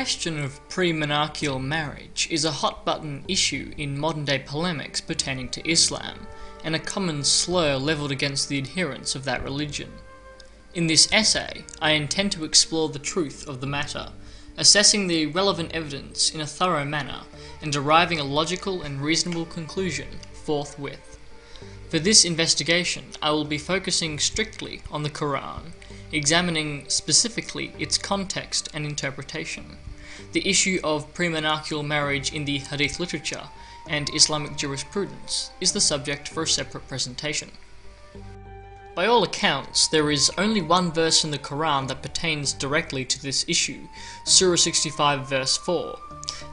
question of premonarchical marriage is a hot-button issue in modern-day polemics pertaining to Islam, and a common slur levelled against the adherents of that religion. In this essay, I intend to explore the truth of the matter, assessing the relevant evidence in a thorough manner, and deriving a logical and reasonable conclusion forthwith. For this investigation, I will be focusing strictly on the Quran, examining specifically its context and interpretation. The issue of premonarchical marriage in the Hadith literature and Islamic jurisprudence is the subject for a separate presentation. By all accounts, there is only one verse in the Quran that pertains directly to this issue, Surah 65 verse 4.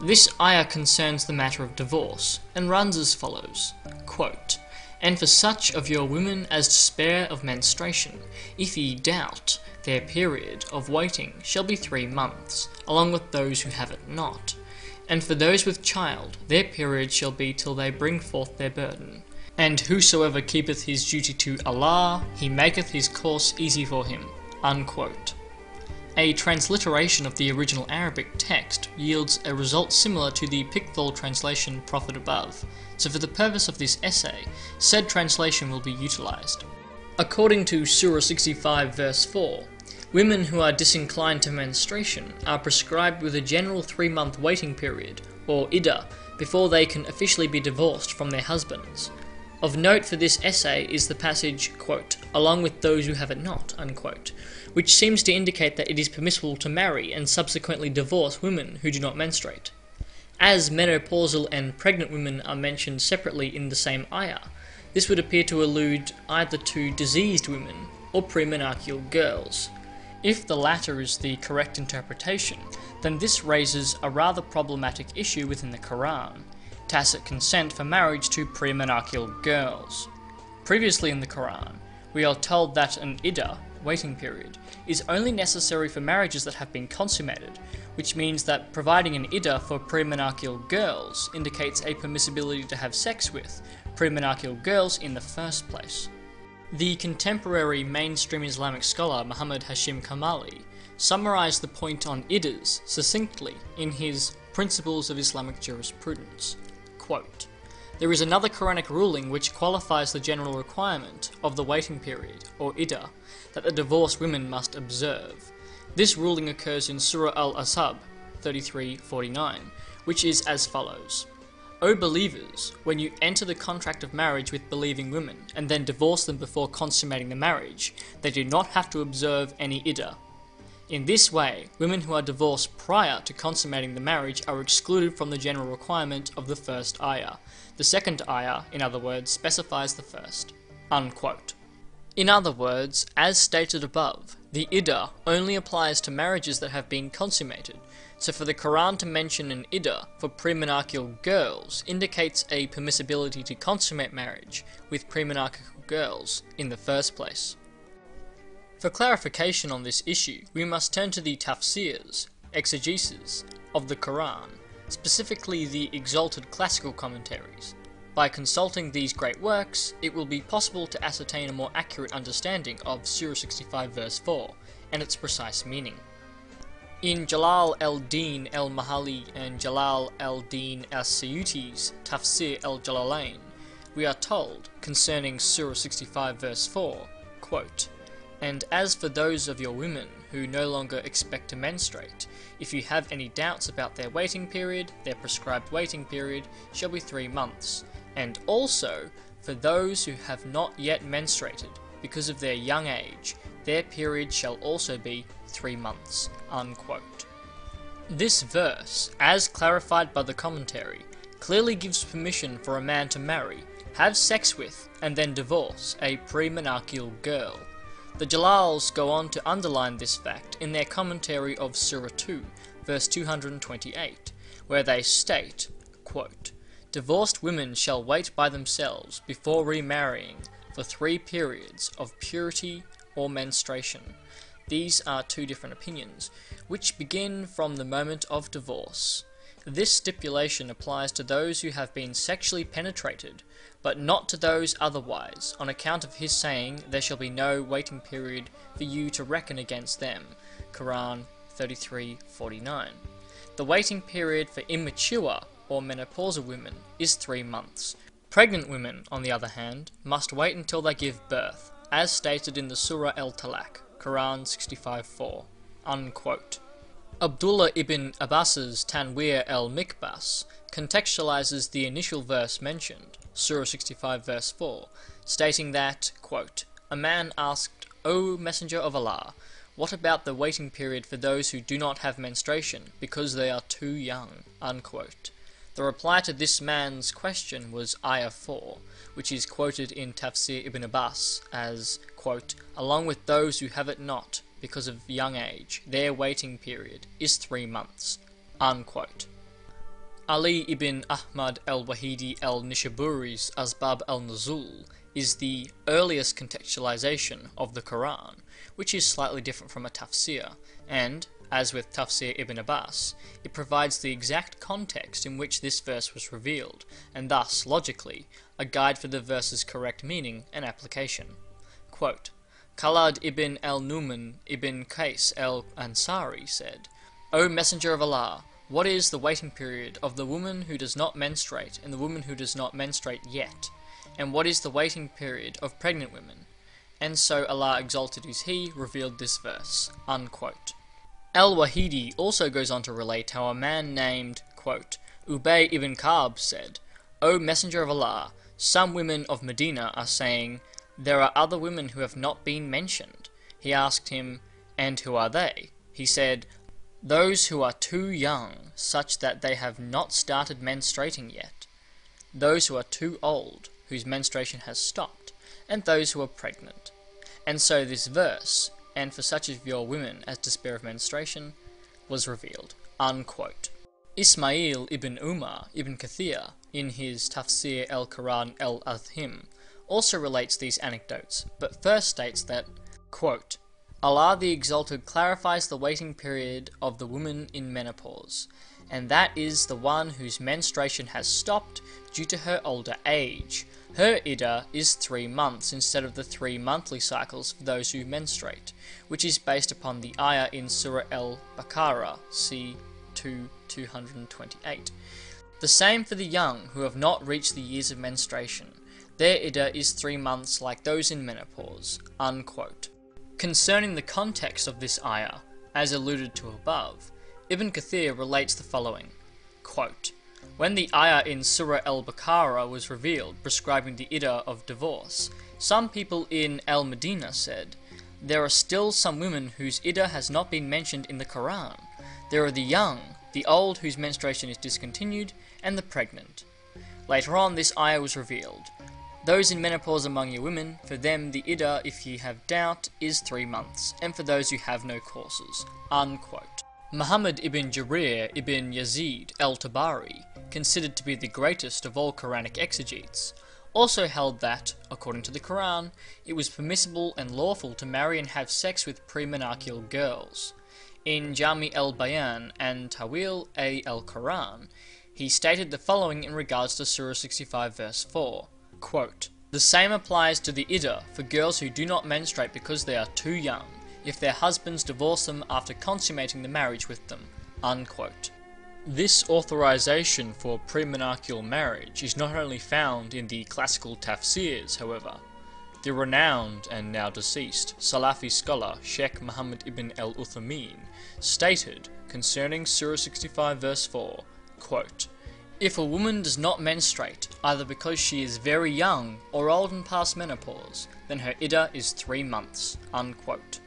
This ayah concerns the matter of divorce, and runs as follows, quote, "And for such of your women as despair of menstruation, if ye doubt, their period of waiting shall be 3 months, along with those who have it not. And for those with child, their period shall be till they bring forth their burden. And whosoever keepeth his duty to Allah, he maketh his course easy for him." Unquote. A transliteration of the original Arabic text yields a result similar to the Pickthall translation proffered above, so for the purpose of this essay, said translation will be utilised. According to Surah 65 verse 4, women who are disinclined to menstruation are prescribed with a general 3-month waiting period, or iddah, before they can officially be divorced from their husbands. Of note for this essay is the passage, quote, "along with those who have it not," unquote, which seems to indicate that it is permissible to marry and subsequently divorce women who do not menstruate. As menopausal and pregnant women are mentioned separately in the same ayah, this would appear to allude either to diseased women or premonarchical girls. If the latter is the correct interpretation, then this raises a rather problematic issue within the Quran: tacit consent for marriage to premonarchical girls. Previously in the Quran, we are told that an iddah, waiting period, is only necessary for marriages that have been consummated, which means that providing an iddah for premonarchical girls indicates a permissibility to have sex with premonarchical girls in the first place. The contemporary mainstream Islamic scholar Muhammad Hashim Kamali summarized the point on iddahs succinctly in his Principles of Islamic Jurisprudence. Quote, "There is another Quranic ruling which qualifies the general requirement of the waiting period, or iddah, that the divorced women must observe. This ruling occurs in Surah Al-Asab 33:49, which is as follows: O believers, when you enter the contract of marriage with believing women, and then divorce them before consummating the marriage, they do not have to observe any iddah. In this way, women who are divorced prior to consummating the marriage are excluded from the general requirement of the first ayah. The second ayah, in other words, specifies the first." Unquote. In other words, as stated above, the iddah only applies to marriages that have been consummated, so for the Quran to mention an iddah for premonarchical girls indicates a permissibility to consummate marriage with premonarchical girls in the first place. For clarification on this issue, we must turn to the tafsirs, exegesis, of the Quran, specifically the exalted classical commentaries. By consulting these great works, it will be possible to ascertain a more accurate understanding of Surah 65 verse 4 and its precise meaning. In Jalal al-Din al-Mahali and Jalal al-Din al-Suyuti's Tafsir al-Jalalain, we are told, concerning Surah 65 verse 4, quote, "And as for those of your women who no longer expect to menstruate, if you have any doubts about their waiting period, their prescribed waiting period shall be 3 months. And also, for those who have not yet menstruated, because of their young age, their period shall also be 3 months." Unquote. This verse, as clarified by the commentary, clearly gives permission for a man to marry, have sex with, and then divorce a premonarchical girl. The Jalals go on to underline this fact in their commentary of Surah 2, verse 228, where they state, quote, "Divorced women shall wait by themselves before remarrying for 3 periods of purity or menstruation." These are 2 different opinions, which begin from the moment of divorce. This stipulation applies to those who have been sexually penetrated, but not to those otherwise, on account of his saying, "There shall be no waiting period for you to reckon against them." Quran 33:49. The waiting period for immature or menopausal women is 3 months. Pregnant women, on the other hand, must wait until they give birth, as stated in the Surah al-Talaq, Quran 65:4. Unquote. Abdullah ibn Abbas's Tanwir al-Mikbas contextualizes the initial verse mentioned, Surah 65 verse 4, stating that, quote, "A man asked, O Messenger of Allah, what about the waiting period for those who do not have menstruation because they are too young?" Unquote. The reply to this man's question was Ayah 4, which is quoted in Tafsir Ibn Abbas as, quote, "Along with those who have it not, because of young age, their waiting period is 3 months." Unquote. Ali ibn Ahmad al-Wahidi al-Nishaburi's Asbab al-Nuzul is the earliest contextualization of the Quran, which is slightly different from a tafsir, and, as with Tafsir Ibn Abbas, it provides the exact context in which this verse was revealed, and thus, logically, a guide for the verse's correct meaning and application. Quote, Khalad ibn al-Numan ibn Qais al-Ansari said, "O Messenger of Allah, what is the waiting period of the woman who does not menstruate and the woman who does not menstruate yet? And what is the waiting period of pregnant women?" And so Allah exalted is He revealed this verse. Unquote. Al-Wahidi also goes on to relate how a man named, quote, Ubay ibn Ka'b said, "O Messenger of Allah, some women of Medina are saying, there are other women who have not been mentioned." He asked him, "And who are they?" He said, "Those who are too young, such that they have not started menstruating yet, those who are too old, whose menstruation has stopped, and those who are pregnant." And so this verse, "and for such of your women as despair of menstruation," was revealed. Unquote. Ismail ibn Umar ibn Kathir, in his Tafsir al-Quran al-Azhim, also relates these anecdotes, but first states that, quote, "Allah the Exalted clarifies the waiting period of the woman in menopause, and that is the one whose menstruation has stopped due to her older age. Her iddah is 3 months instead of the 3 monthly cycles for those who menstruate, which is based upon the ayah in Surah al-Baqarah, c. 228. The same for the young who have not reached the years of menstruation. Their iddah is 3 months like those in menopause." Unquote. Concerning the context of this ayah, as alluded to above, Ibn Kathir relates the following, quote, "When the ayah in Surah al-Baqarah was revealed prescribing the iddah of divorce, some people in al-Medina said, there are still some women whose iddah has not been mentioned in the Quran. There are the young, the old whose menstruation is discontinued, and the pregnant. Later on this ayah was revealed. Those in menopause among your women, for them the iddah, if ye have doubt, is 3 months, and for those who have no courses." Unquote. Muhammad ibn Jarir ibn Yazid al-Tabari, considered to be the greatest of all Quranic exegetes, also held that, according to the Quran, it was permissible and lawful to marry and have sex with premenarcheal girls. In Jami al-Bayan and Tawil al-Quran, he stated the following in regards to Surah 65 verse 4, quote, "The same applies to the iddah for girls who do not menstruate because they are too young, if their husbands divorce them after consummating the marriage with them." Unquote. This authorization for premenarcheal marriage is not only found in the classical tafsirs, however. The renowned and now deceased Salafi scholar Sheikh Muhammad ibn al-Uthaymeen stated concerning Surah 65 verse 4, quote, "If a woman does not menstruate, either because she is very young or old and past menopause, then her iddah is 3 months." Unquote.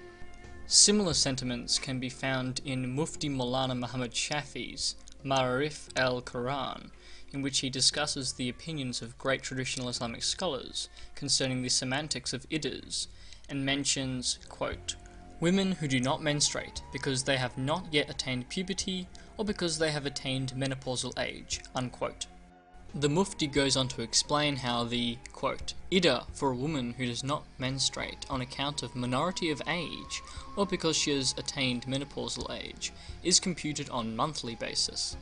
Similar sentiments can be found in Mufti Maulana Muhammad Shafi's Ma'arif al-Quran, in which he discusses the opinions of great traditional Islamic scholars concerning the semantics of iddahs, and mentions, quote, "Women who do not menstruate because they have not yet attained puberty or because they have attained menopausal age." Unquote. The Mufti goes on to explain how the, quote, "iddah for a woman who does not menstruate on account of minority of age or because she has attained menopausal age is computed on monthly basis.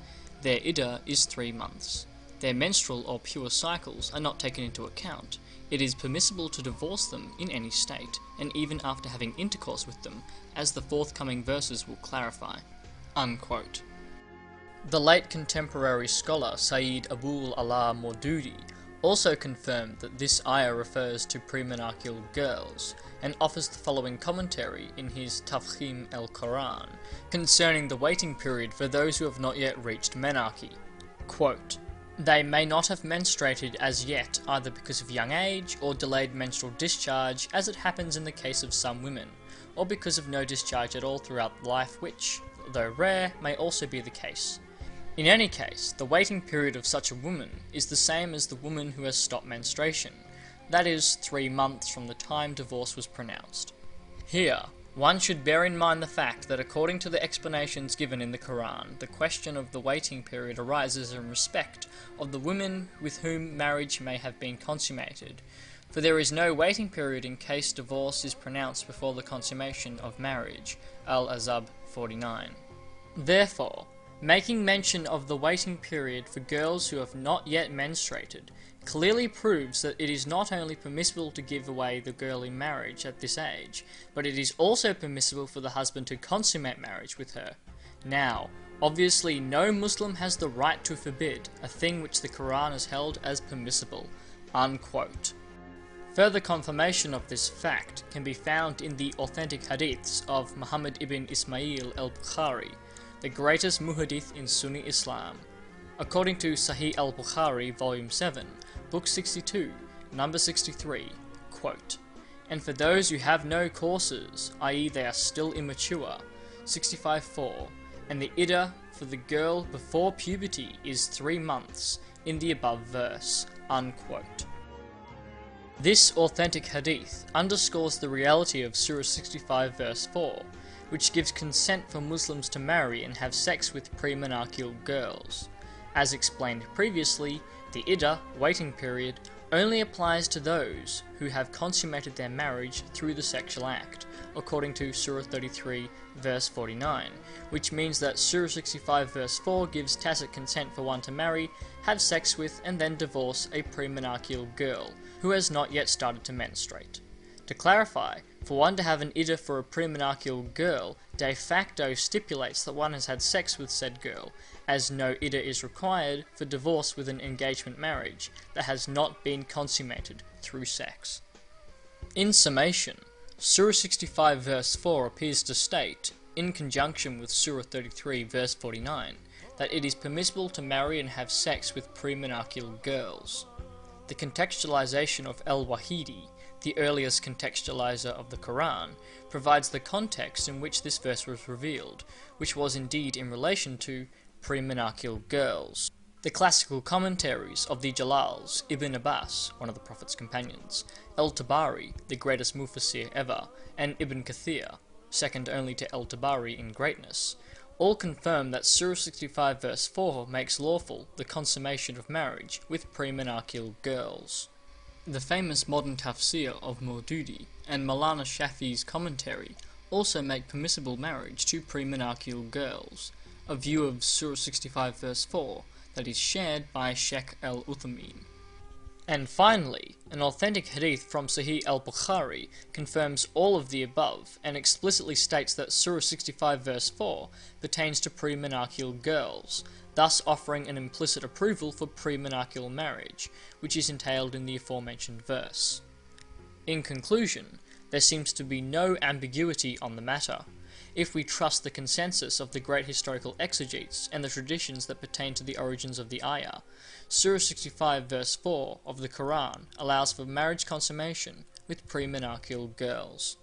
Their iddah is 3 months. Their menstrual or pure cycles are not taken into account. It is permissible to divorce them in any state, and even after having intercourse with them, as the forthcoming verses will clarify." Unquote. The late contemporary scholar Sayyid Abul Ala Maududi also confirmed that this ayah refers to premenarcheal girls, and offers the following commentary in his Tafkhim al-Quran concerning the waiting period for those who have not yet reached menarche. Quote, "They may not have menstruated as yet either because of young age or delayed menstrual discharge, as it happens in the case of some women, or because of no discharge at all throughout life, which, though rare, may also be the case. In any case, the waiting period of such a woman is the same as the woman who has stopped menstruation, that is, 3 months from the time divorce was pronounced." Here, one should bear in mind the fact that according to the explanations given in the Quran, the question of the waiting period arises in respect of the women with whom marriage may have been consummated, for there is no waiting period in case divorce is pronounced before the consummation of marriage. Al-Azab 49. Therefore, making mention of the waiting period for girls who have not yet menstruated clearly proves that it is not only permissible to give away the girl in marriage at this age, but it is also permissible for the husband to consummate marriage with her. Now, obviously no Muslim has the right to forbid a thing which the Quran has held as permissible." Unquote. Further confirmation of this fact can be found in the authentic hadiths of Muhammad ibn Ismail al-Bukhari, the greatest muhaddith in Sunni Islam. According to Sahih al-Bukhari, Volume 7, Book 62, Number 63, quote, "And for those who have no courses, i.e. they are still immature, 65:4, and the iddah for the girl before puberty is 3 months, in the above verse." Unquote. This authentic hadith underscores the reality of Surah 65 verse 4, which gives consent for Muslims to marry and have sex with premenarcheal girls. As explained previously, the iddah, waiting period, only applies to those who have consummated their marriage through the sexual act, according to Surah 33 verse 49, which means that Surah 65 verse 4 gives tacit consent for one to marry, have sex with, and then divorce a premenarcheal girl who has not yet started to menstruate. To clarify, for one to have an iddah for a premenarcheal girl de facto stipulates that one has had sex with said girl, as no iddah is required for divorce with an engagement marriage that has not been consummated through sex. In summation, Surah 65 verse 4 appears to state, in conjunction with Surah 33 verse 49, that it is permissible to marry and have sex with premenarcheal girls. The contextualization of al-Wahidi, the earliest contextualizer of the Quran, provides the context in which this verse was revealed, which was indeed in relation to premenarcheal girls. The classical commentaries of the Jalals, Ibn Abbas, one of the Prophet's companions, al-Tabari, the greatest mufassir ever, and Ibn Kathir, second only to al-Tabari in greatness, all confirm that Surah 65 verse 4 makes lawful the consummation of marriage with premenarcheal girls. The famous modern tafsir of Maududi and Maulana Shafi's commentary also make permissible marriage to premenarcheal girls, a view of Surah 65 verse 4 that is shared by Sheikh al-Uthaymeen. And finally, an authentic hadith from Sahih al-Bukhari confirms all of the above and explicitly states that Surah 65 verse 4 pertains to premenarcheal girls, thus offering an implicit approval for premenarcheal marriage, which is entailed in the aforementioned verse. In conclusion, there seems to be no ambiguity on the matter, if we trust the consensus of the great historical exegetes and the traditions that pertain to the origins of the ayah. Surah 65 verse 4 of the Quran allows for marriage consummation with premenarcheal girls.